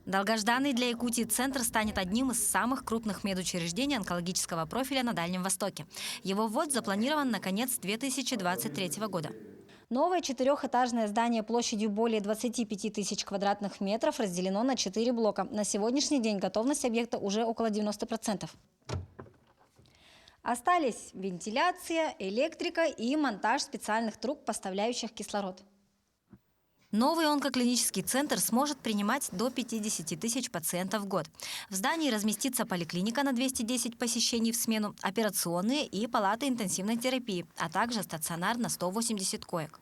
Долгожданный для Якутии центр станет одним из самых крупных медучреждений онкологического профиля на Дальнем Востоке. Его ввод запланирован на конец 2023 года. Новое четырехэтажное здание площадью более 25 тысяч квадратных метров разделено на 4 блока. На сегодняшний день готовность объекта уже около 90%. Остались вентиляция, электрика и монтаж специальных труб, поставляющих кислород. Новый онкоклинический центр сможет принимать до 50 тысяч пациентов в год. В здании разместится поликлиника на 210 посещений в смену, операционные и палаты интенсивной терапии, а также стационар на 180 коек.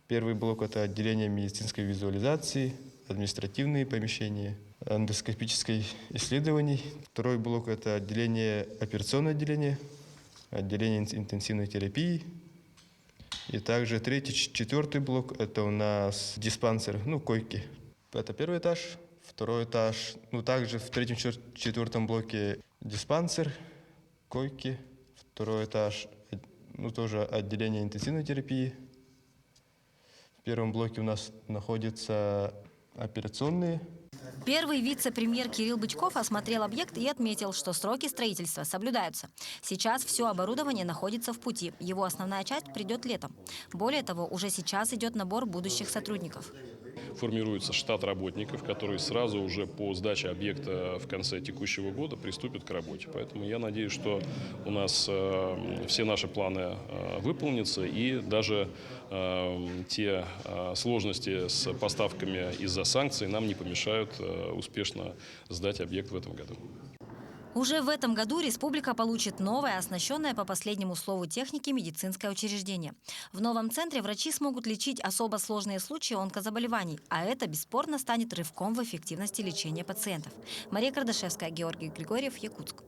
Первый блок – это отделение медицинской визуализации, административные помещения, эндоскопических исследований. Второй блок – это операционное отделение, отделение интенсивной терапии. И также третий, четвертый блок – это у нас диспансер, койки. Это первый этаж. Второй этаж, также в третьем, четвертом блоке диспансер, койки. Второй этаж, тоже отделение интенсивной терапии. В первом блоке у нас находятся операционные. Первый вице-премьер Кирилл Бычков осмотрел объект и отметил, что сроки строительства соблюдаются. Сейчас все оборудование находится в пути. Его основная часть придет летом. Более того, уже сейчас идет набор будущих сотрудников. Формируется штат работников, которые сразу уже по сдаче объекта в конце текущего года приступят к работе. Поэтому я надеюсь, что у нас все наши планы выполнятся, и даже те сложности с поставками из-за санкций нам не помешают успешно сдать объект в этом году. Уже в этом году республика получит новое, оснащенное по последнему слову техники медицинское учреждение. В новом центре врачи смогут лечить особо сложные случаи онкозаболеваний, а это бесспорно станет рывком в эффективности лечения пациентов. Мария Кардашевская, Георгий Григорьев, Якутск.